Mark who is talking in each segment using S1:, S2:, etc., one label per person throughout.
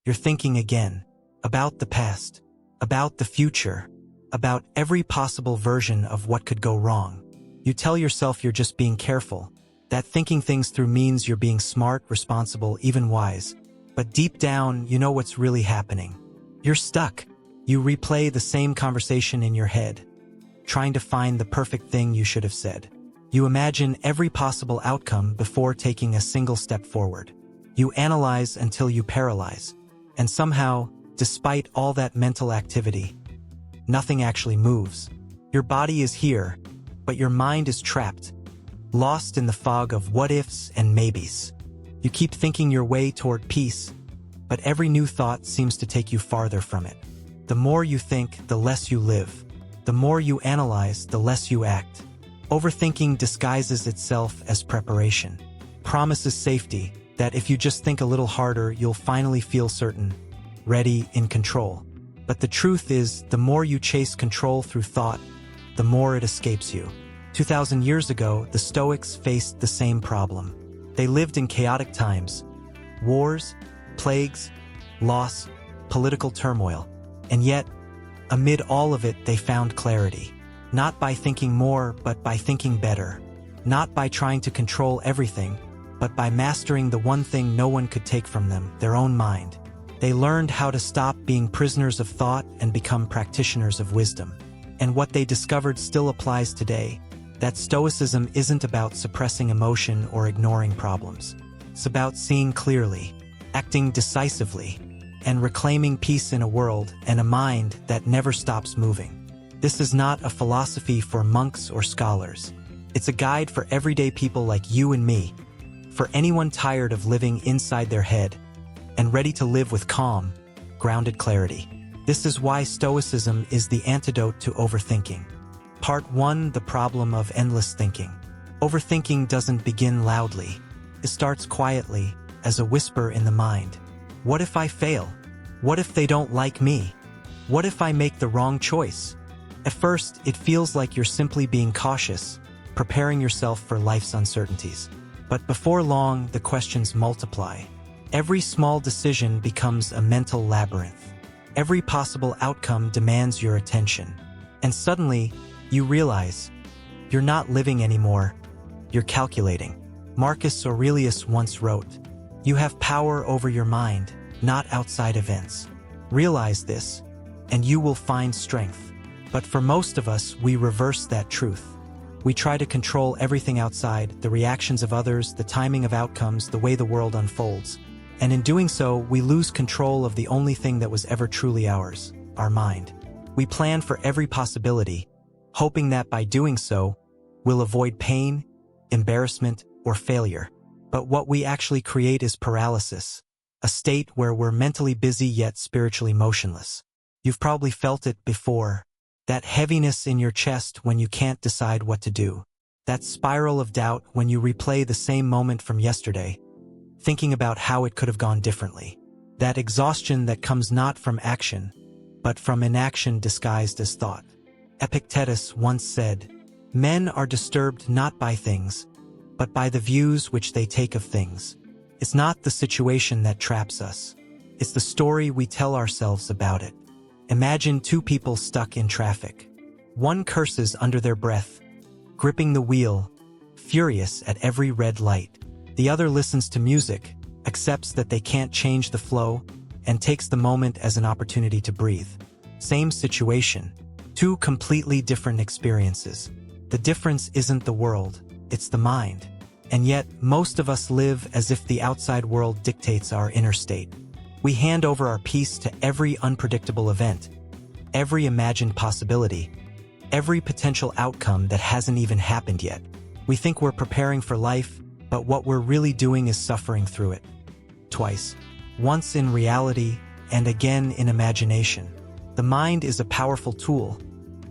S1: You're thinking again, about the past, about the future, about every possible version of what could go wrong. You tell yourself you're just being careful, that thinking things through means you're being smart, responsible, even wise. But deep down, you know what's really happening. You're stuck. You replay the same conversation in your head, trying to find the perfect thing you should have said. You imagine every possible outcome before taking a single step forward. You analyze until you paralyze. And somehow, despite all that mental activity, nothing actually moves. Your body is here, but your mind is trapped, lost in the fog of what-ifs and maybes. You keep thinking your way toward peace, but every new thought seems to take you farther from it. The more you think, the less you live. The more you analyze, the less you act. Overthinking disguises itself as preparation. Promises safety, that if you just think a little harder, you'll finally feel certain, ready, in control. But the truth is, the more you chase control through thought, the more it escapes you. 2,000 years ago, the Stoics faced the same problem. They lived in chaotic times. Wars, plagues, loss, political turmoil. And yet, amid all of it, they found clarity. Not by thinking more, but by thinking better. Not by trying to control everything, but by mastering the one thing no one could take from them, their own mind. They learned how to stop being prisoners of thought and become practitioners of wisdom. And what they discovered still applies today, that Stoicism isn't about suppressing emotion or ignoring problems. It's about seeing clearly, acting decisively, and reclaiming peace in a world and a mind that never stops moving. This is not a philosophy for monks or scholars. It's a guide for everyday people like you and me, for anyone tired of living inside their head and ready to live with calm, grounded clarity. This is why Stoicism is the antidote to overthinking. Part 1: The problem of endless thinking. Overthinking doesn't begin loudly. It starts quietly, as a whisper in the mind. What if I fail? What if they don't like me? What if I make the wrong choice? At first, it feels like you're simply being cautious, preparing yourself for life's uncertainties. But before long, the questions multiply. Every small decision becomes a mental labyrinth. Every possible outcome demands your attention. And suddenly, you realize you're not living anymore, you're calculating. Marcus Aurelius once wrote, "You have power over your mind, not outside events. Realize this, and you will find strength." But for most of us, we reverse that truth. We try to control everything outside, the reactions of others, the timing of outcomes, the way the world unfolds. And in doing so, we lose control of the only thing that was ever truly ours, our mind. We plan for every possibility, hoping that by doing so, we'll avoid pain, embarrassment, or failure. But what we actually create is paralysis, a state where we're mentally busy yet spiritually motionless. You've probably felt it before, that heaviness in your chest when you can't decide what to do, that spiral of doubt when you replay the same moment from yesterday, thinking about how it could have gone differently, that exhaustion that comes not from action, but from inaction disguised as thought. Epictetus once said, "Men are disturbed not by things, but by the views which they take of things." It's not the situation that traps us. It's the story we tell ourselves about it. Imagine two people stuck in traffic. One curses under their breath, gripping the wheel, furious at every red light. The other listens to music, accepts that they can't change the flow, and takes the moment as an opportunity to breathe. Same situation. Two completely different experiences. The difference isn't the world, it's the mind. And yet, most of us live as if the outside world dictates our inner state. We hand over our peace to every unpredictable event, every imagined possibility, every potential outcome that hasn't even happened yet. We think we're preparing for life, but what we're really doing is suffering through it. Twice. Once in reality, and again in imagination. The mind is a powerful tool,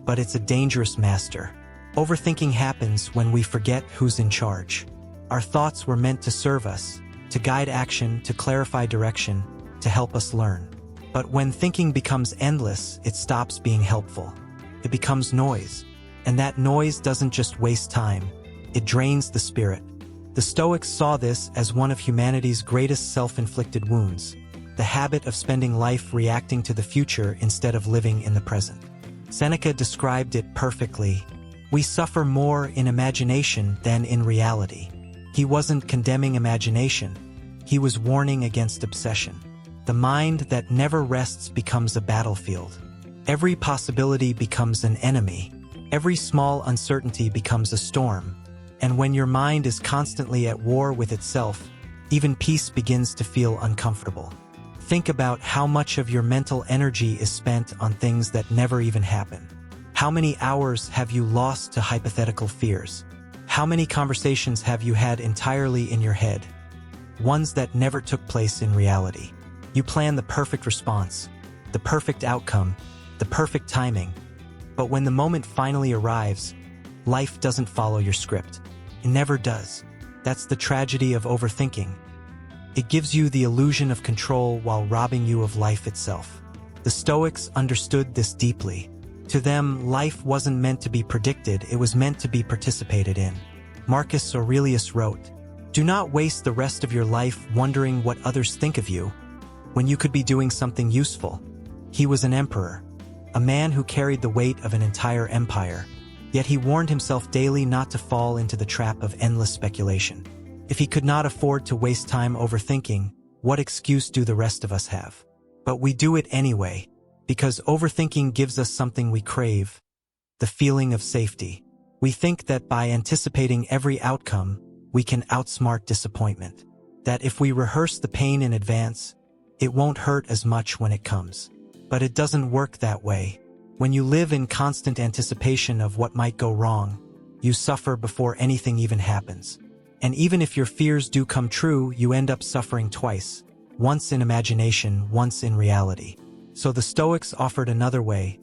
S1: but it's a dangerous master. Overthinking happens when we forget who's in charge. Our thoughts were meant to serve us, to guide action, to clarify direction, to help us learn. But when thinking becomes endless, it stops being helpful. It becomes noise. And that noise doesn't just waste time, it drains the spirit. The Stoics saw this as one of humanity's greatest self-inflicted wounds. the habit of spending life reacting to the future instead of living in the present. Seneca described it perfectly. We suffer more in imagination than in reality. He wasn't condemning imagination. He was warning against obsession. The mind that never rests becomes a battlefield. Every possibility becomes an enemy. Every small uncertainty becomes a storm. And when your mind is constantly at war with itself, even peace begins to feel uncomfortable. Think about how much of your mental energy is spent on things that never even happen. How many hours have you lost to hypothetical fears? How many conversations have you had entirely in your head? Ones that never took place in reality. You plan the perfect response, the perfect outcome, the perfect timing. But when the moment finally arrives, life doesn't follow your script. It never does. That's the tragedy of overthinking. It gives you the illusion of control while robbing you of life itself. The Stoics understood this deeply. To them, life wasn't meant to be predicted, it was meant to be participated in. Marcus Aurelius wrote, "Do not waste the rest of your life wondering what others think of you, when you could be doing something useful." He was an emperor, a man who carried the weight of an entire empire, yet he warned himself daily not to fall into the trap of endless speculation. If he could not afford to waste time overthinking, what excuse do the rest of us have? But we do it anyway, because overthinking gives us something we crave, the feeling of safety. We think that by anticipating every outcome, we can outsmart disappointment. That if we rehearse the pain in advance, it won't hurt as much when it comes. But it doesn't work that way. When you live in constant anticipation of what might go wrong, you suffer before anything even happens. And even if your fears do come true, you end up suffering twice, once in imagination, once in reality. So the Stoics offered another way,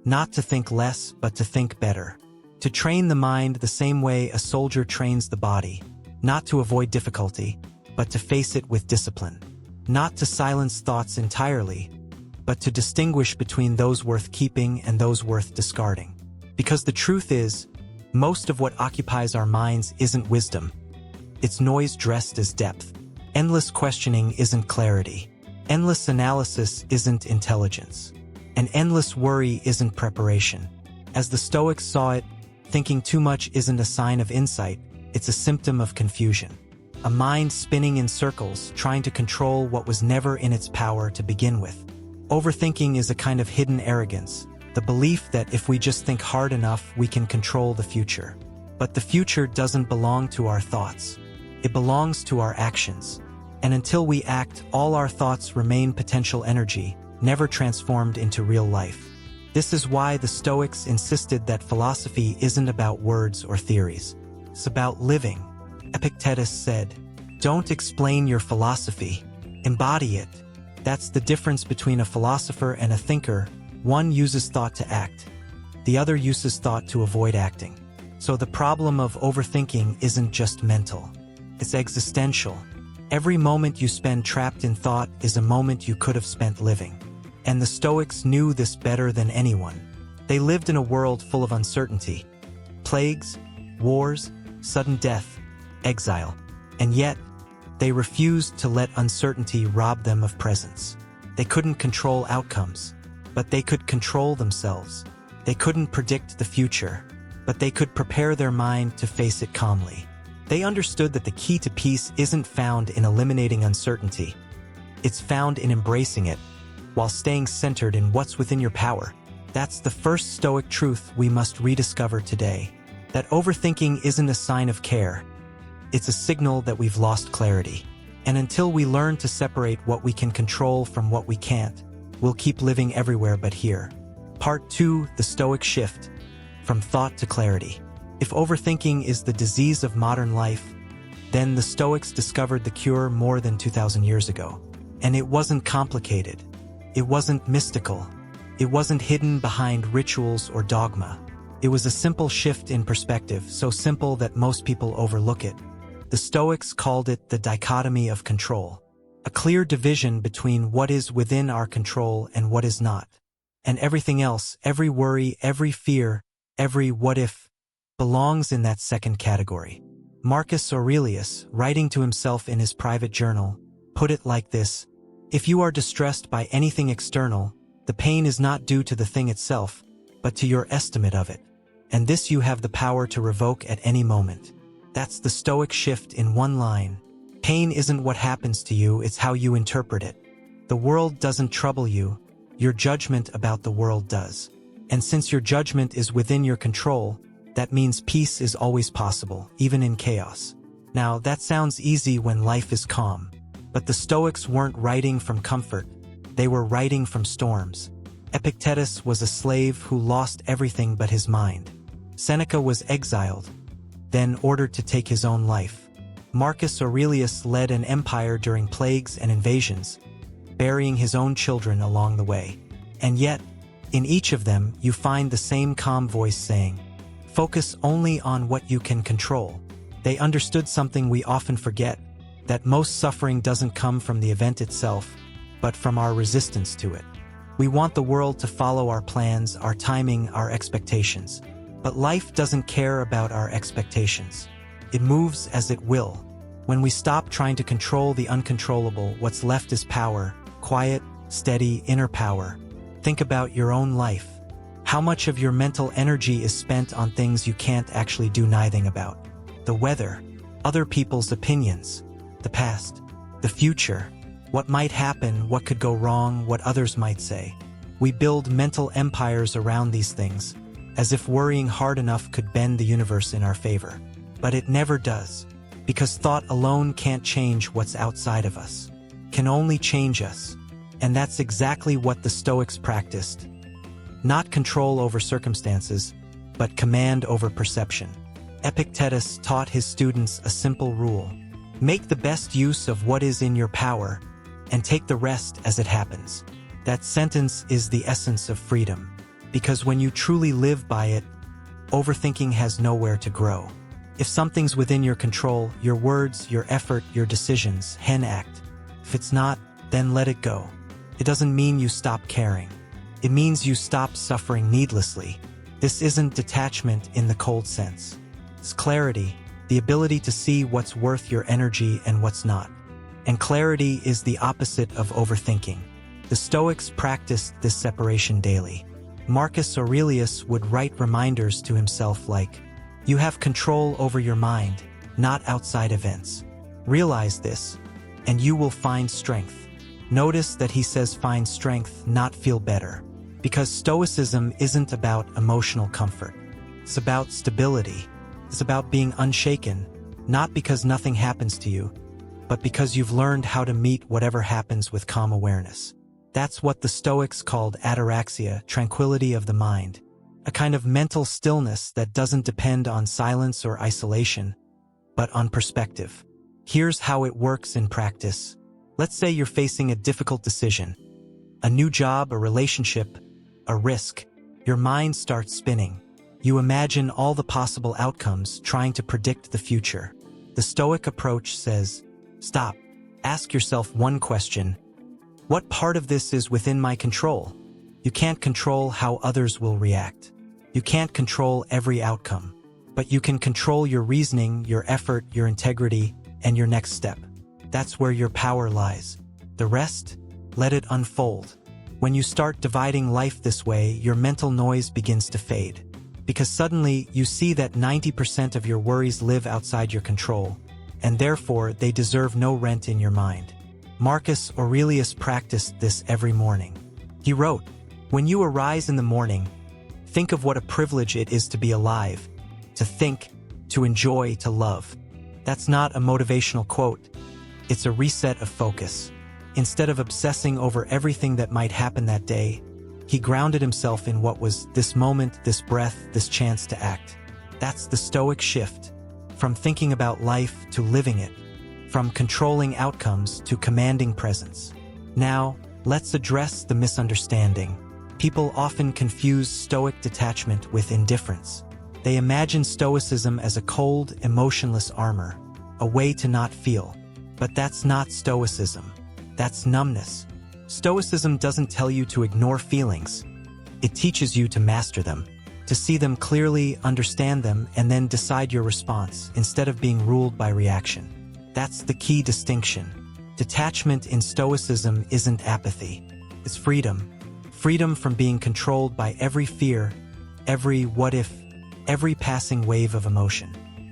S1: not to think less, but to think better. To train the mind the same way a soldier trains the body, not to avoid difficulty, but to face it with discipline. Not to silence thoughts entirely, but to distinguish between those worth keeping and those worth discarding. Because the truth is, most of what occupies our minds isn't wisdom. It's noise dressed as depth. Endless questioning isn't clarity. Endless analysis isn't intelligence. And endless worry isn't preparation. As the Stoics saw it, thinking too much isn't a sign of insight, it's a symptom of confusion. A mind spinning in circles, trying to control what was never in its power to begin with. Overthinking is a kind of hidden arrogance, the belief that if we just think hard enough, we can control the future. But the future doesn't belong to our thoughts. It belongs to our actions. And until we act, all our thoughts remain potential energy, never transformed into real life. This is why the Stoics insisted that philosophy isn't about words or theories. It's about living. Epictetus said, "Don't explain your philosophy, embody it." That's the difference between a philosopher and a thinker. One uses thought to act. The other uses thought to avoid acting. So the problem of overthinking isn't just mental. It's existential. Every moment you spend trapped in thought is a moment you could have spent living. And the Stoics knew this better than anyone. They lived in a world full of uncertainty. Plagues, wars, sudden death, exile. And yet, they refused to let uncertainty rob them of presence. They couldn't control outcomes, but they could control themselves. They couldn't predict the future, but they could prepare their mind to face it calmly. They understood that the key to peace isn't found in eliminating uncertainty. It's found in embracing it, while staying centered in what's within your power. That's the first Stoic truth we must rediscover today. That overthinking isn't a sign of care. It's a signal that we've lost clarity. And until we learn to separate what we can control from what we can't, we'll keep living everywhere but here. Part 2, the Stoic shift, from thought to clarity. If overthinking is the disease of modern life, then the Stoics discovered the cure more than 2,000 years ago. And it wasn't complicated. It wasn't mystical. It wasn't hidden behind rituals or dogma. It was a simple shift in perspective, so simple that most people overlook it. The Stoics called it the dichotomy of control, a clear division between what is within our control and what is not. And everything else, every worry, every fear, every what if, belongs in that second category. Marcus Aurelius, writing to himself in his private journal, put it like this: If you are distressed by anything external, the pain is not due to the thing itself, but to your estimate of it. And this you have the power to revoke at any moment. That's the Stoic shift in one line. Pain isn't what happens to you, it's how you interpret it. The world doesn't trouble you, your judgment about the world does. And since your judgment is within your control, that means peace is always possible, even in chaos. Now, that sounds easy when life is calm. But the Stoics weren't writing from comfort, they were writing from storms. Epictetus was a slave who lost everything but his mind. Seneca was exiled, then ordered to take his own life. Marcus Aurelius led an empire during plagues and invasions, burying his own children along the way. And yet, in each of them, you find the same calm voice saying, "Focus only on what you can control." They understood something we often forget, that most suffering doesn't come from the event itself, but from our resistance to it. We want the world to follow our plans, our timing, our expectations. But life doesn't care about our expectations. It moves as it will. When we stop trying to control the uncontrollable, what's left is power, quiet, steady, inner power. Think about your own life. How much of your mental energy is spent on things you can't actually do anything about? The weather, other people's opinions, the past, the future, what might happen, what could go wrong, what others might say. We build mental empires around these things, as if worrying hard enough could bend the universe in our favor. But it never does, because thought alone can't change what's outside of us, can only change us. And that's exactly what the Stoics practiced. Not control over circumstances, but command over perception. Epictetus taught his students a simple rule: make the best use of what is in your power, and take the rest as it happens. That sentence is the essence of freedom, because when you truly live by it, overthinking has nowhere to grow. If something's within your control, your words, your effort, your decisions, act. If it's not, then let it go. It doesn't mean you stop caring. It means you stop suffering needlessly. This isn't detachment in the cold sense. It's clarity, the ability to see what's worth your energy and what's not. And clarity is the opposite of overthinking. The Stoics practiced this separation daily. Marcus Aurelius would write reminders to himself like, "You have control over your mind, not outside events. Realize this, and you will find strength." Notice that he says find strength, not feel better. Because Stoicism isn't about emotional comfort. It's about stability. It's about being unshaken, not because nothing happens to you, but because you've learned how to meet whatever happens with calm awareness. That's what the Stoics called ataraxia, tranquility of the mind, a kind of mental stillness that doesn't depend on silence or isolation, but on perspective. Here's how it works in practice. Let's say you're facing a difficult decision, a new job, a relationship, a risk. Your mind starts spinning. You imagine all the possible outcomes, trying to predict the future. The Stoic approach says, stop, ask yourself one question: what part of this is within my control? You can't control how others will react. You can't control every outcome, but you can control your reasoning, your effort, your integrity, and your next step. That's where your power lies. The rest, let it unfold. When you start dividing life this way, your mental noise begins to fade. Because suddenly you see that 90% of your worries live outside your control, and therefore they deserve no rent in your mind. Marcus Aurelius practiced this every morning. He wrote, "When you arise in the morning, think of what a privilege it is to be alive, to think, to enjoy, to love." That's not a motivational quote. It's a reset of focus. Instead of obsessing over everything that might happen that day, he grounded himself in what was this moment, this breath, this chance to act. That's the Stoic shift, from thinking about life to living it, from controlling outcomes to commanding presence. Now, let's address the misunderstanding. People often confuse Stoic detachment with indifference. They imagine Stoicism as a cold, emotionless armor, a way to not feel. But that's not Stoicism. That's numbness. Stoicism doesn't tell you to ignore feelings. It teaches you to master them, to see them clearly, understand them, and then decide your response, instead of being ruled by reaction. That's the key distinction. Detachment in Stoicism isn't apathy. It's freedom. Freedom from being controlled by every fear, every what if, every passing wave of emotion.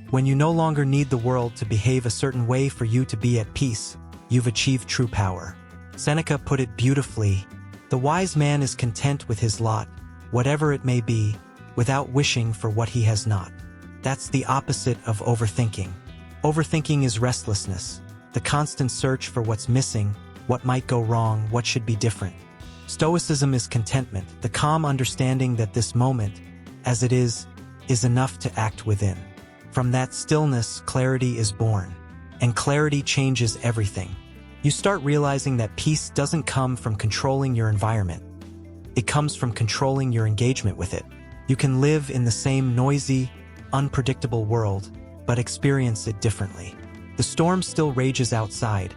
S1: When you no longer need the world to behave a certain way for you to be at peace, you've achieved true power. Seneca put it beautifully: the wise man is content with his lot, whatever it may be, without wishing for what he has not. That's the opposite of overthinking. Overthinking is restlessness, the constant search for what's missing, what might go wrong, what should be different. Stoicism is contentment, the calm understanding that this moment, as it is enough to act within. From that stillness, clarity is born, and clarity changes everything. You start realizing that peace doesn't come from controlling your environment. It comes from controlling your engagement with it. You can live in the same noisy, unpredictable world, but experience it differently. The storm still rages outside,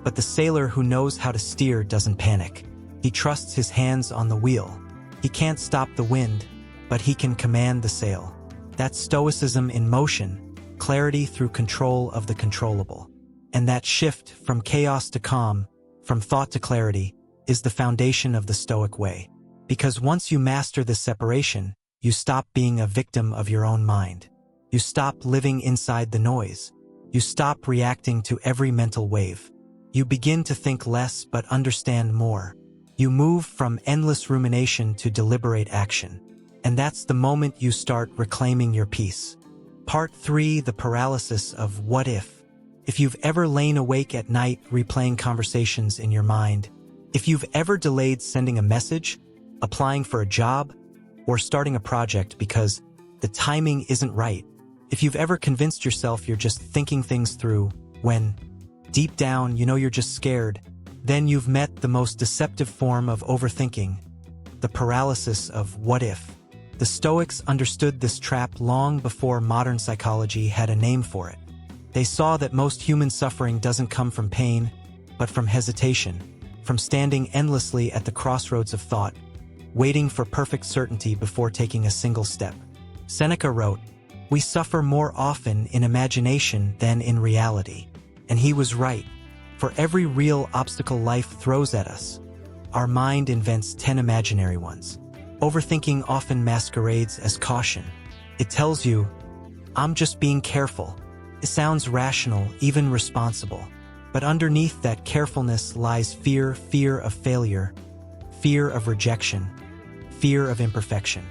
S1: but the sailor who knows how to steer doesn't panic. He trusts his hands on the wheel. He can't stop the wind, but he can command the sail. That's Stoicism in motion, clarity through control of the controllable. And that shift from chaos to calm, from thought to clarity, is the foundation of the Stoic way. Because once you master this separation, you stop being a victim of your own mind. You stop living inside the noise. You stop reacting to every mental wave. You begin to think less but understand more. You move from endless rumination to deliberate action. And that's the moment you start reclaiming your peace. Part 3: The Paralysis of What If. If you've ever lain awake at night replaying conversations in your mind, if you've ever delayed sending a message, applying for a job, or starting a project because the timing isn't right, if you've ever convinced yourself you're just thinking things through when, deep down, you know you're just scared, then you've met the most deceptive form of overthinking, the paralysis of what if. The Stoics understood this trap long before modern psychology had a name for it. They saw that most human suffering doesn't come from pain, but from hesitation, from standing endlessly at the crossroads of thought, waiting for perfect certainty before taking a single step. Seneca wrote, "We suffer more often in imagination than in reality." And he was right. For every real obstacle life throws at us, our mind invents 10 imaginary ones. Overthinking often masquerades as caution. It tells you, "I'm just being careful." It sounds rational, even responsible. But underneath that carefulness lies fear, fear of failure, fear of rejection, fear of imperfection.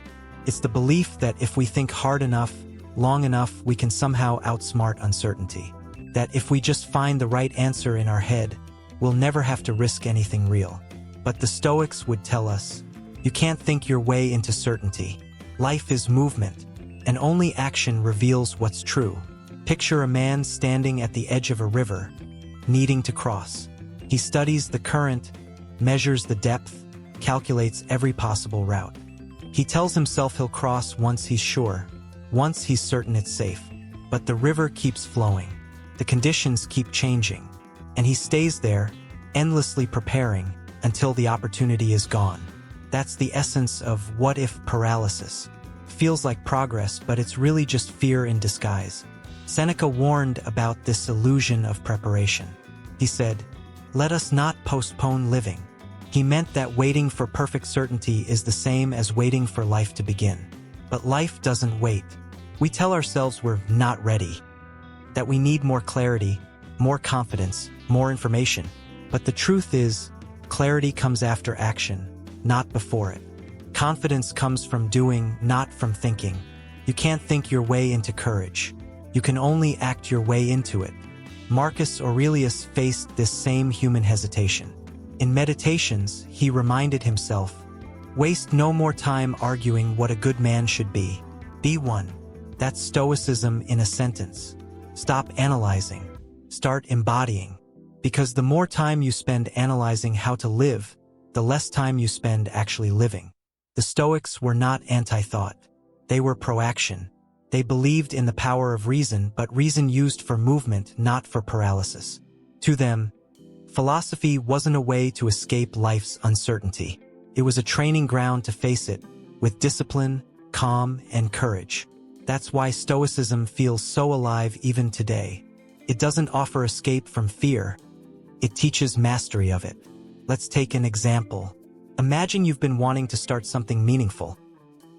S1: It's the belief that if we think hard enough, long enough, we can somehow outsmart uncertainty. That if we just find the right answer in our head, we'll never have to risk anything real. But the Stoics would tell us, you can't think your way into certainty. Life is movement, and only action reveals what's true. Picture a man standing at the edge of a river, needing to cross. He studies the current, measures the depth, calculates every possible route. He tells himself he'll cross once he's sure, once he's certain it's safe. But the river keeps flowing. The conditions keep changing. And he stays there, endlessly preparing, until the opportunity is gone. That's the essence of what-if paralysis. Feels like progress, but it's really just fear in disguise. Seneca warned about this illusion of preparation. He said, "Let us not postpone living." He meant that waiting for perfect certainty is the same as waiting for life to begin. But life doesn't wait. We tell ourselves we're not ready, that we need more clarity, more confidence, more information. But the truth is, clarity comes after action, not before it. Confidence comes from doing, not from thinking. You can't think your way into courage. You can only act your way into it. Marcus Aurelius faced this same human hesitation. In Meditations, he reminded himself, "Waste no more time arguing what a good man should be. Be one." That's Stoicism in a sentence. Stop analyzing. Start embodying. Because the more time you spend analyzing how to live, the less time you spend actually living. The Stoics were not anti-thought. They were pro-action. They believed in the power of reason, but reason used for movement, not for paralysis. To them, philosophy wasn't a way to escape life's uncertainty. It was a training ground to face it, with discipline, calm, and courage. That's why Stoicism feels so alive even today. It doesn't offer escape from fear. It teaches mastery of it. Let's take an example. Imagine you've been wanting to start something meaningful.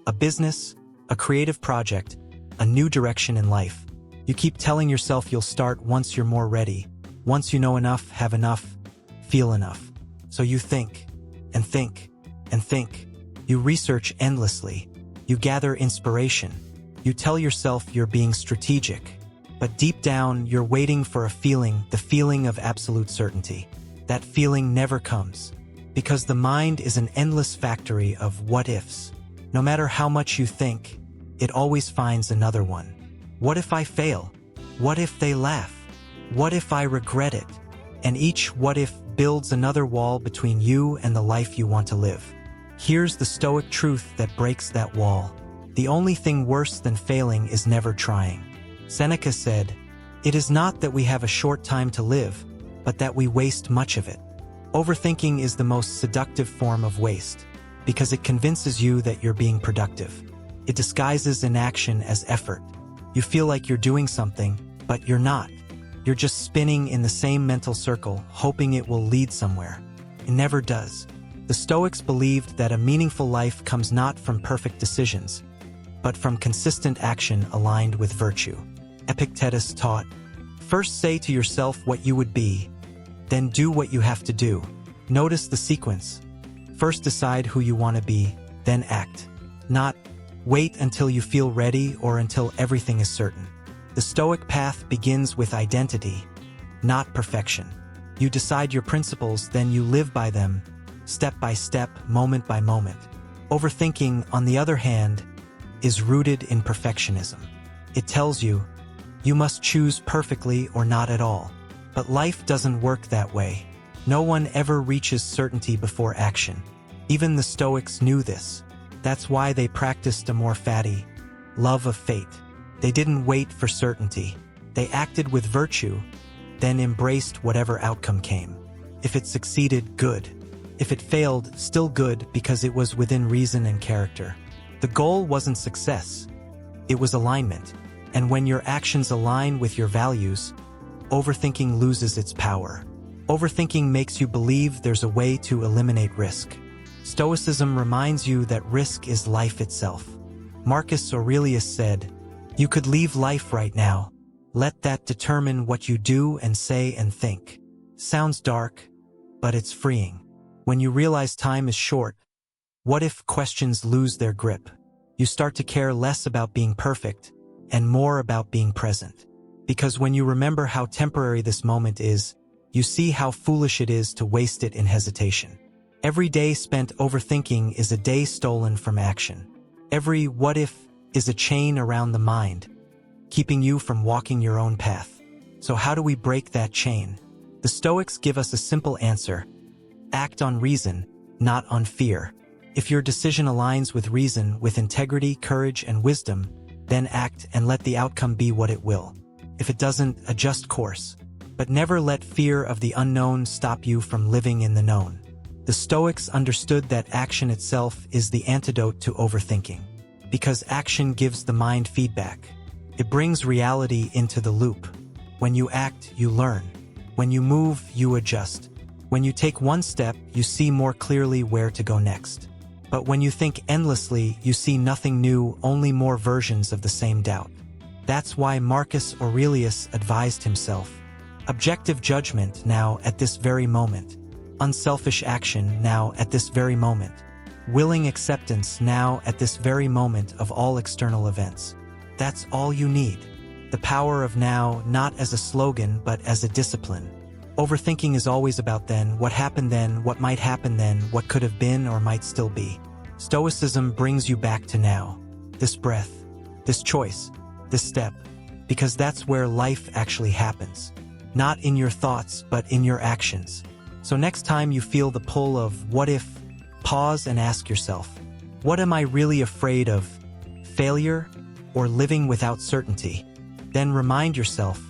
S1: A business, a creative project, a new direction in life. You keep telling yourself you'll start once you're more ready, once you know enough, have enough, feel enough. So you think, and think, and think. You research endlessly. You gather inspiration. You tell yourself you're being strategic. But deep down, you're waiting for a feeling, the feeling of absolute certainty. That feeling never comes, because the mind is an endless factory of what-ifs. No matter how much you think, it always finds another one. What if I fail? What if they laugh? What if I regret it? And each what-if builds another wall between you and the life you want to live. Here's the Stoic truth that breaks that wall. The only thing worse than failing is never trying. Seneca said, "It is not that we have a short time to live, but that we waste much of it." Overthinking is the most seductive form of waste, because it convinces you that you're being productive. It disguises inaction as effort. You feel like you're doing something, but you're not. You're just spinning in the same mental circle, hoping it will lead somewhere. It never does. The Stoics believed that a meaningful life comes not from perfect decisions, but from consistent action aligned with virtue. Epictetus taught, "First say to yourself what you would be, then do what you have to do." Notice the sequence. First decide who you want to be, then act. Not wait until you feel ready or until everything is certain. The Stoic path begins with identity, not perfection. You decide your principles, then you live by them, step by step, moment by moment. Overthinking, on the other hand, is rooted in perfectionism. It tells you, you must choose perfectly or not at all. But life doesn't work that way. No one ever reaches certainty before action. Even the Stoics knew this. That's why they practiced a more fatty love of fate. They didn't wait for certainty. They acted with virtue, then embraced whatever outcome came. If it succeeded, good. If it failed, still good, because it was within reason and character. The goal wasn't success. It was alignment. And when your actions align with your values, overthinking loses its power. Overthinking makes you believe there's a way to eliminate risk. Stoicism reminds you that risk is life itself. Marcus Aurelius said, "You could leave life right now. Let that determine what you do and say and think." Sounds dark, but it's freeing. When you realize time is short, what if questions lose their grip? You start to care less about being perfect and more about being present. Because when you remember how temporary this moment is, you see how foolish it is to waste it in hesitation. Every day spent overthinking is a day stolen from action. Every what if is a chain around the mind, keeping you from walking your own path. So how do we break that chain? The Stoics give us a simple answer. Act on reason, not on fear. If your decision aligns with reason, with integrity, courage, and wisdom, then act and let the outcome be what it will. If it doesn't, adjust course. But never let fear of the unknown stop you from living in the known. The Stoics understood that action itself is the antidote to overthinking. Because action gives the mind feedback. It brings reality into the loop. When you act, you learn. When you move, you adjust. When you take one step, you see more clearly where to go next. But when you think endlessly, you see nothing new, only more versions of the same doubt. That's why Marcus Aurelius advised himself. Objective judgment now at this very moment. Unselfish action now at this very moment. Willing acceptance now at this very moment of all external events. That's all you need. The power of now, not as a slogan, but as a discipline. Overthinking is always about then, what happened then, what might happen then, what could have been or might still be. Stoicism brings you back to now. This breath, this choice, this step, because that's where life actually happens. Not in your thoughts, but in your actions. So next time you feel the pull of what if, pause and ask yourself, what am I really afraid of? Failure or living without certainty? Then remind yourself,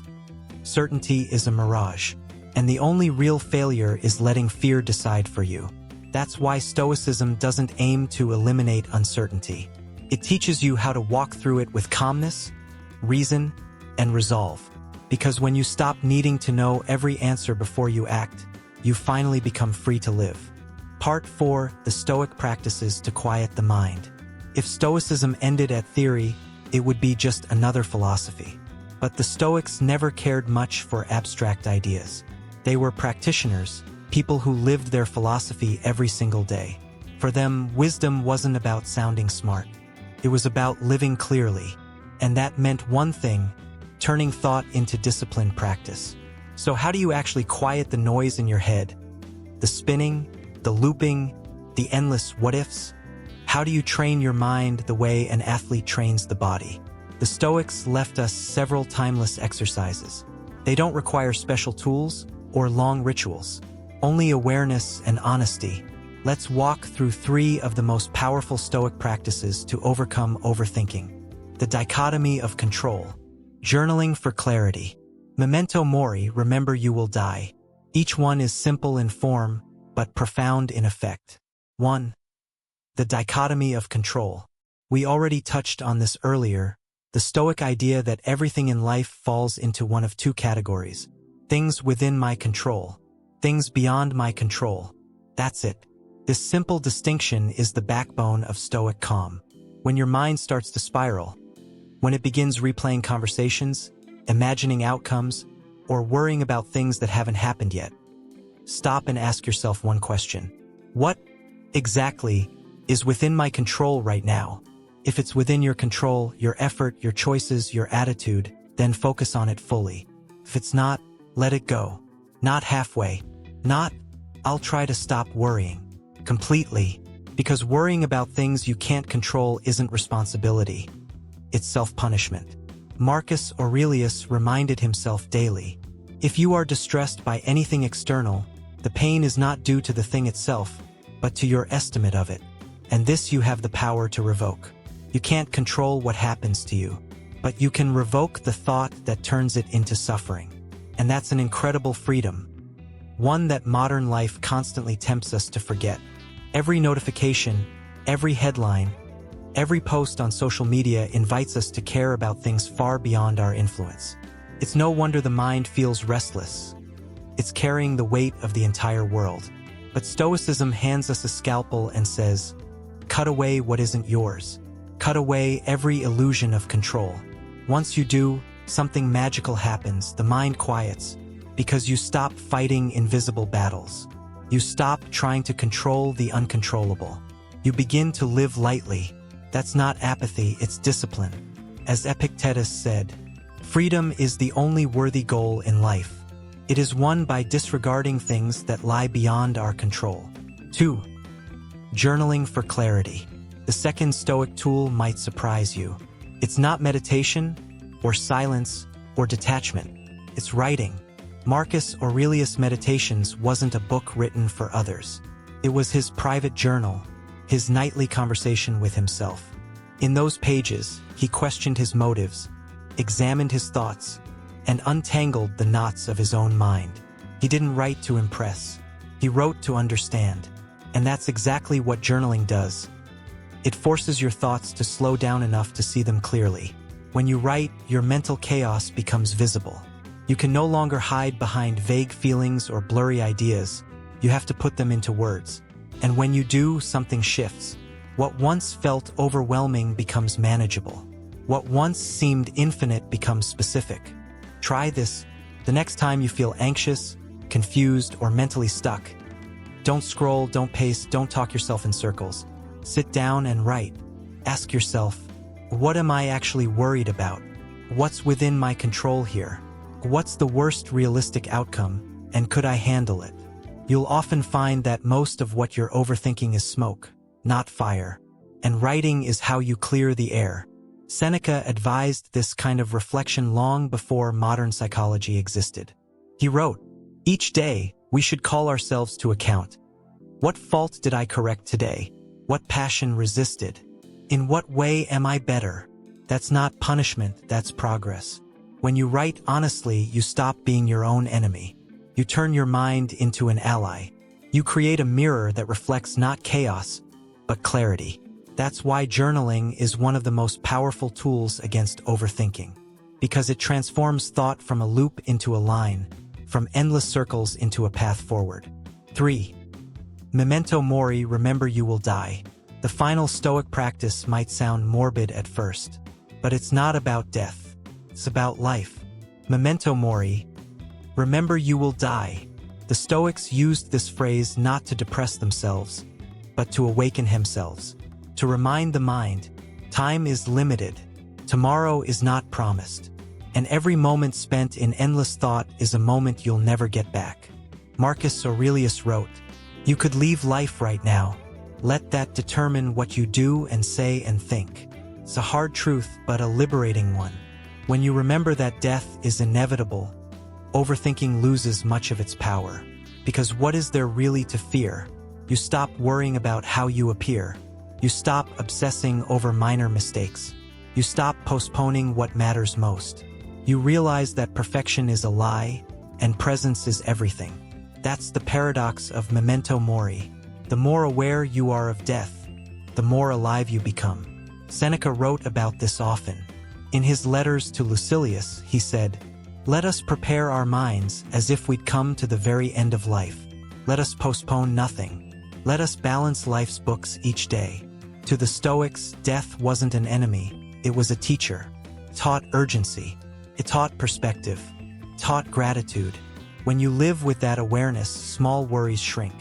S1: certainty is a mirage. And the only real failure is letting fear decide for you. That's why Stoicism doesn't aim to eliminate uncertainty. It teaches you how to walk through it with calmness, reason, and resolve. Because when you stop needing to know every answer before you act, you finally become free to live. Part 4. The Stoic Practices to Quiet the Mind. If Stoicism ended at theory, it would be just another philosophy. But the Stoics never cared much for abstract ideas. They were practitioners, people who lived their philosophy every single day. For them, wisdom wasn't about sounding smart. It was about living clearly. And that meant one thing: turning thought into disciplined practice. So how do you actually quiet the noise in your head? The spinning, the looping, the endless what-ifs? How do you train your mind the way an athlete trains the body? The Stoics left us several timeless exercises. They don't require special tools or long rituals, only awareness and honesty. Let's walk through 3 of the most powerful Stoic practices to overcome overthinking. The dichotomy of control. Journaling for clarity. Memento mori, remember you will die. Each one is simple in form, but profound in effect. 1. The dichotomy of control. We already touched on this earlier, the Stoic idea that everything in life falls into one of 2 categories. Things within my control, things beyond my control. That's it. This simple distinction is the backbone of Stoic calm. When your mind starts to spiral, when it begins replaying conversations, imagining outcomes, or worrying about things that haven't happened yet, stop and ask yourself one question. What exactly is within my control right now? If it's within your control, your effort, your choices, your attitude, then focus on it fully. If it's not, let it go. Not halfway. Not, I'll try to stop worrying. Completely. Because worrying about things you can't control isn't responsibility. It's self-punishment. Marcus Aurelius reminded himself daily, if you are distressed by anything external, the pain is not due to the thing itself, but to your estimate of it. And this you have the power to revoke. You can't control what happens to you, but you can revoke the thought that turns it into suffering. And that's an incredible freedom, one that modern life constantly tempts us to forget. Every notification, every headline, every post on social media invites us to care about things far beyond our influence. It's no wonder the mind feels restless. It's carrying the weight of the entire world. But Stoicism hands us a scalpel and says, cut away what isn't yours. Cut away every illusion of control. Once you do, something magical happens. The mind quiets, because you stop fighting invisible battles. You stop trying to control the uncontrollable. You begin to live lightly. That's not apathy, it's discipline. As Epictetus said, freedom is the only worthy goal in life. It is won by disregarding things that lie beyond our control. 2. Journaling for clarity. The second Stoic tool might surprise you. It's not meditation, or silence, or detachment. It's writing. Marcus Aurelius' Meditations wasn't a book written for others. It was his private journal, his nightly conversation with himself. In those pages, he questioned his motives, examined his thoughts, and untangled the knots of his own mind. He didn't write to impress. He wrote to understand. And that's exactly what journaling does. It forces your thoughts to slow down enough to see them clearly. When you write, your mental chaos becomes visible. You can no longer hide behind vague feelings or blurry ideas. You have to put them into words. And when you do, something shifts. What once felt overwhelming becomes manageable. What once seemed infinite becomes specific. Try this the next time you feel anxious, confused, or mentally stuck. Don't scroll, don't pace, don't talk yourself in circles. Sit down and write. Ask yourself, what am I actually worried about? What's within my control here? What's the worst realistic outcome, and could I handle it? You'll often find that most of what you're overthinking is smoke, not fire. And writing is how you clear the air. Seneca advised this kind of reflection long before modern psychology existed. He wrote, each day, we should call ourselves to account. What fault did I correct today? What passion resisted? In what way am I better? That's not punishment, that's progress. When you write honestly, you stop being your own enemy. You turn your mind into an ally. You create a mirror that reflects not chaos, but clarity. That's why journaling is one of the most powerful tools against overthinking. because it transforms thought from a loop into a line, from endless circles into a path forward. 3. Memento mori, remember you will die. The final Stoic practice might sound morbid at first, but it's not about death. It's about life. Memento mori, remember you will die. The Stoics used this phrase not to depress themselves, but to awaken themselves, to remind the mind, time is limited, tomorrow is not promised, and every moment spent in endless thought is a moment you'll never get back. Marcus Aurelius wrote, "You could leave life right now. Let that determine what you do and say and think." It's a hard truth, but a liberating one. When you remember that death is inevitable, overthinking loses much of its power. Because what is there really to fear? You stop worrying about how you appear. You stop obsessing over minor mistakes. You stop postponing what matters most. You realize that perfection is a lie, and presence is everything. That's the paradox of memento mori. The more aware you are of death, the more alive you become. Seneca wrote about this often. In his letters to Lucilius, he said, "Let us prepare our minds as if we'd come to the very end of life. Let us postpone nothing. Let us balance life's books each day." To the Stoics, death wasn't an enemy, it was a teacher. It taught urgency. It taught perspective. It taught gratitude. When you live with that awareness, small worries shrink.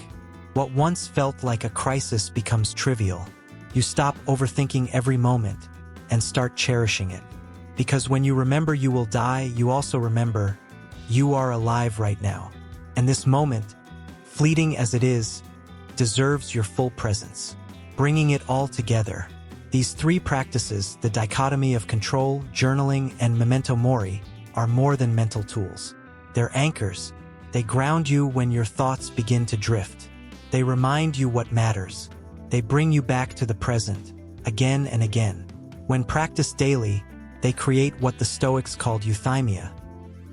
S1: What once felt like a crisis becomes trivial. You stop overthinking every moment and start cherishing it. Because when you remember you will die, you also remember you are alive right now. And this moment, fleeting as it is, deserves your full presence. Bringing it all together, these three practices, the dichotomy of control, journaling, and memento mori, are more than mental tools. They're anchors. They ground you when your thoughts begin to drift. They remind you what matters. They bring you back to the present, again and again. When practiced daily, they create what the Stoics called euthymia,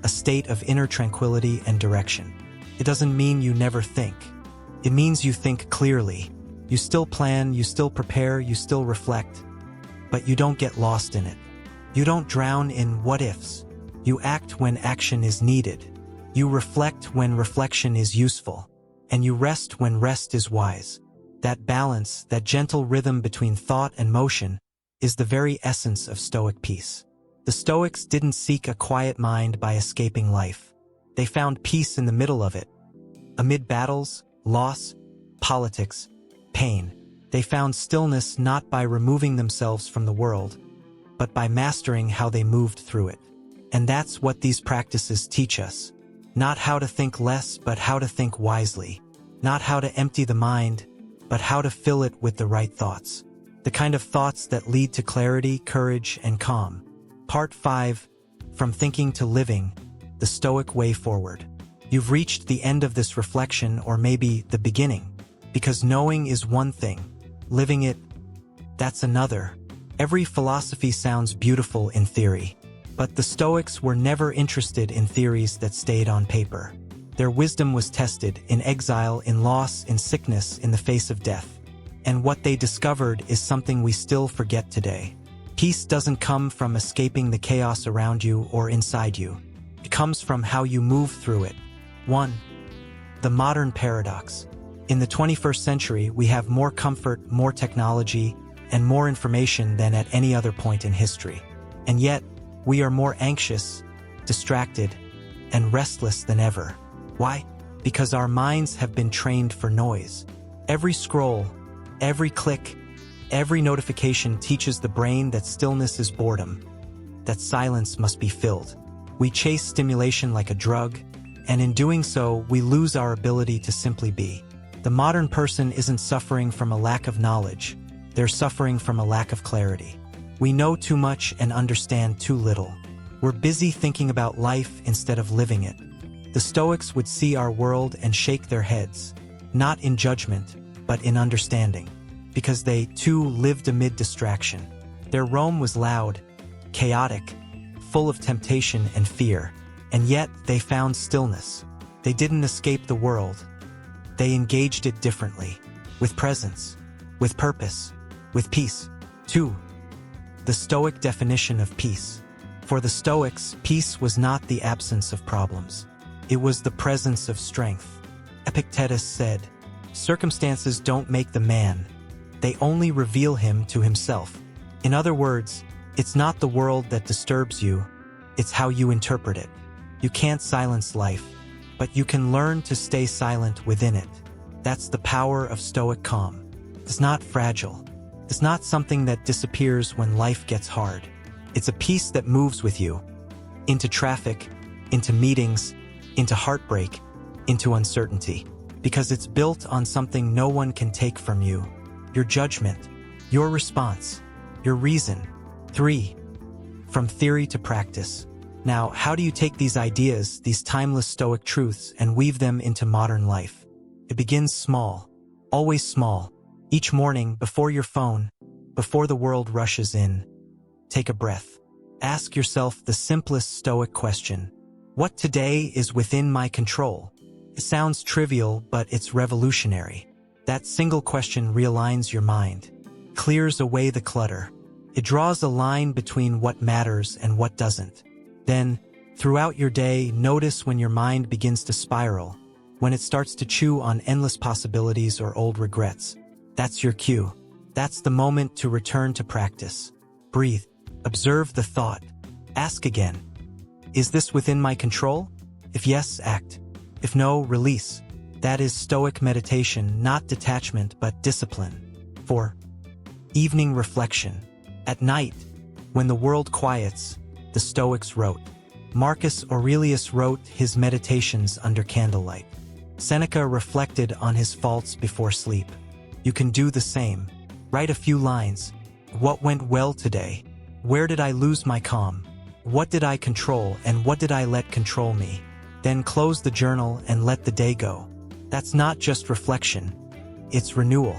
S1: a state of inner tranquility and direction. It doesn't mean you never think. It means you think clearly. You still plan, you still prepare, you still reflect, but you don't get lost in it. You don't drown in what-ifs. You act when action is needed. You reflect when reflection is useful. And you rest when rest is wise. That balance, that gentle rhythm between thought and motion, is the very essence of Stoic peace. The Stoics didn't seek a quiet mind by escaping life. They found peace in the middle of it. Amid battles, loss, politics, pain, they found stillness not by removing themselves from the world, but by mastering how they moved through it. And that's what these practices teach us. Not how to think less, but how to think wisely. Not how to empty the mind, but how to fill it with the right thoughts. The kind of thoughts that lead to clarity, courage, and calm. Part 5, From Thinking to Living, the Stoic Way Forward. You've reached the end of this reflection, or maybe the beginning, because knowing is one thing, living it, that's another. Every philosophy sounds beautiful in theory, but the Stoics were never interested in theories that stayed on paper. Their wisdom was tested in exile, in loss, in sickness, in the face of death. And what they discovered is something we still forget today. Peace doesn't come from escaping the chaos around you or inside you. It comes from how you move through it. 1. The modern paradox. In the 21st century, we have more comfort, more technology, and more information than at any other point in history. And yet, we are more anxious, distracted, and restless than ever. Why? Because our minds have been trained for noise. Every scroll, every click, every notification teaches the brain that stillness is boredom, that silence must be filled. We chase stimulation like a drug, and in doing so, we lose our ability to simply be. The modern person isn't suffering from a lack of knowledge, they're suffering from a lack of clarity. We know too much and understand too little. We're busy thinking about life instead of living it. The Stoics would see our world and shake their heads, not in judgment, but in understanding, because they, too, lived amid distraction. Their Rome was loud, chaotic, full of temptation and fear, and yet they found stillness. They didn't escape the world. They engaged it differently, with presence, with purpose, with peace. 2. The Stoic definition of peace. For the Stoics, peace was not the absence of problems. It was the presence of strength. Epictetus said, "Circumstances don't make the man. They only reveal him to himself." In other words, it's not the world that disturbs you, it's how you interpret it. You can't silence life, but you can learn to stay silent within it. That's the power of Stoic calm. It's not fragile. It's not something that disappears when life gets hard. It's a peace that moves with you, into traffic, into meetings, into heartbreak, into uncertainty, because it's built on something no one can take from you: your judgment, your response, your reason. 3. From theory to practice. Now, how do you take these ideas, these timeless Stoic truths, and weave them into modern life? It begins small, always small. Each morning, before your phone, before the world rushes in, take a breath. Ask yourself the simplest Stoic question: what today is within my control? It sounds trivial, but it's revolutionary. That single question realigns your mind, clears away the clutter. It draws a line between what matters and what doesn't. Then, throughout your day, notice when your mind begins to spiral, when it starts to chew on endless possibilities or old regrets. That's your cue. That's the moment to return to practice. Breathe. Observe the thought. Ask again. Is this within my control? If yes, act. If no, release. That is Stoic meditation, not detachment, but discipline. 4. Evening reflection. At night, when the world quiets, the Stoics wrote. Marcus Aurelius wrote his meditations under candlelight. Seneca reflected on his faults before sleep. You can do the same. Write a few lines. What went well today? Where did I lose my calm? What did I control and what did I let control me? Then close the journal and let the day go. That's not just reflection. It's renewal.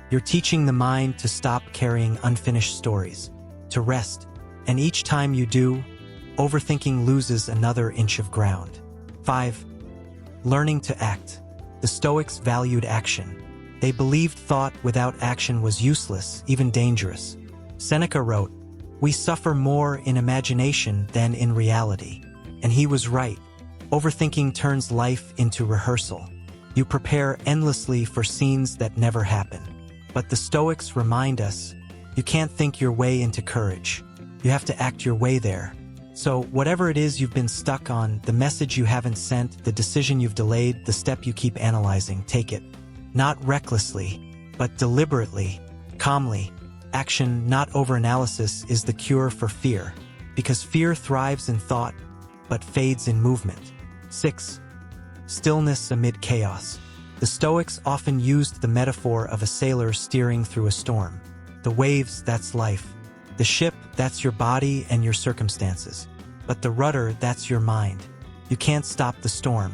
S1: You're teaching the mind to stop carrying unfinished stories, to rest, and each time you do, overthinking loses another inch of ground. 5. Learning to act. The Stoics valued action. They believed thought without action was useless, even dangerous. Seneca wrote, "We suffer more in imagination than in reality." And he was right. Overthinking turns life into rehearsal. You prepare endlessly for scenes that never happen. But the Stoics remind us, you can't think your way into courage. You have to act your way there. So whatever it is you've been stuck on, the message you haven't sent, the decision you've delayed, the step you keep analyzing, take it. Not recklessly, but deliberately, calmly. Action, not overanalysis, is the cure for fear, because fear thrives in thought, but fades in movement. 6. Stillness amid chaos. The Stoics often used the metaphor of a sailor steering through a storm. The waves, that's life. The ship, that's your body and your circumstances. But the rudder, that's your mind. You can't stop the storm.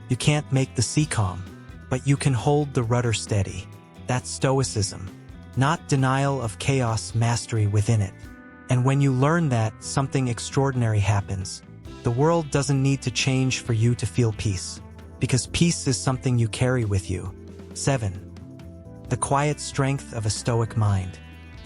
S1: You can't make the sea calm. But you can hold the rudder steady. That's Stoicism. Not denial of chaos, mastery within it. And when you learn that, something extraordinary happens. The world doesn't need to change for you to feel peace. Because peace is something you carry with you. 7. The quiet strength of a Stoic mind.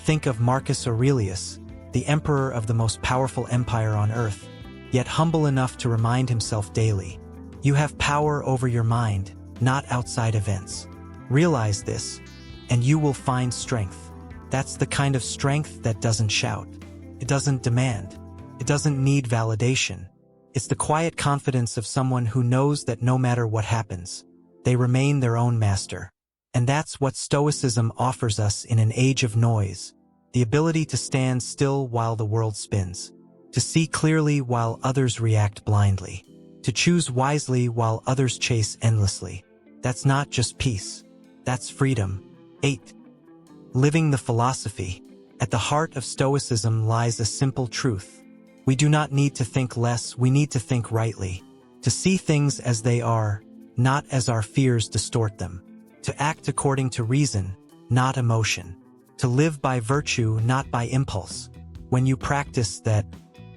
S1: Think of Marcus Aurelius, the emperor of the most powerful empire on earth, yet humble enough to remind himself daily, you have power over your mind, not outside events. Realize this, and you will find strength. That's the kind of strength that doesn't shout. It doesn't demand. It doesn't need validation. It's the quiet confidence of someone who knows that no matter what happens, they remain their own master. And that's what Stoicism offers us in an age of noise. The ability to stand still while the world spins. To see clearly while others react blindly. To choose wisely while others chase endlessly. That's not just peace. That's freedom. 8. Living the philosophy. At the heart of Stoicism lies a simple truth. We do not need to think less, we need to think rightly. To see things as they are, not as our fears distort them. To act according to reason, not emotion. To live by virtue, not by impulse. When you practice that,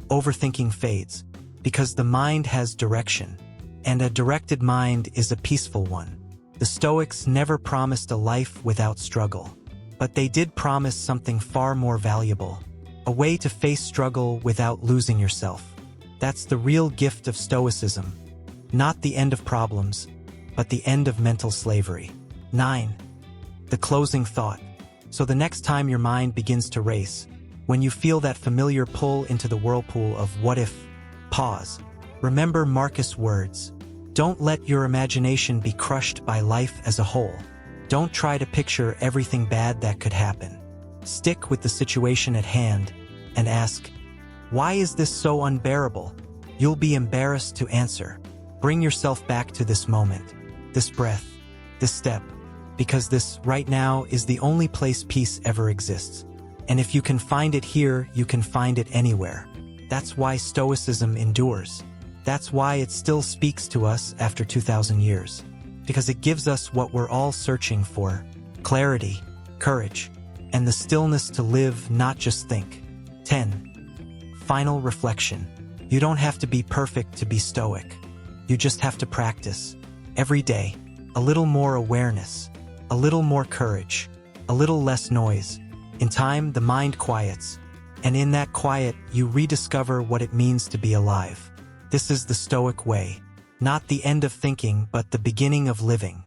S1: overthinking fades, because the mind has direction, and a directed mind is a peaceful one. The Stoics never promised a life without struggle, but they did promise something far more valuable: a way to face struggle without losing yourself. That's the real gift of Stoicism. Not the end of problems, but the end of mental slavery. 9. The closing thought. So the next time your mind begins to race, when you feel that familiar pull into the whirlpool of what if, pause. Remember Marcus' words. Don't let your imagination be crushed by life as a whole. Don't try to picture everything bad that could happen. Stick with the situation at hand and ask, why is this so unbearable? You'll be embarrassed to answer. Bring yourself back to this moment, this breath, this step, because this right now is the only place peace ever exists. And if you can find it here, you can find it anywhere. That's why Stoicism endures. That's why it still speaks to us after 2,000 years. Because it gives us what we're all searching for: clarity, courage, and the stillness to live, not just think. 10. Final reflection. You don't have to be perfect to be stoic. You just have to practice. Every day, a little more awareness, a little more courage, a little less noise. In time, the mind quiets, and in that quiet, you rediscover what it means to be alive. This is the Stoic way. Not the end of thinking, but the beginning of living.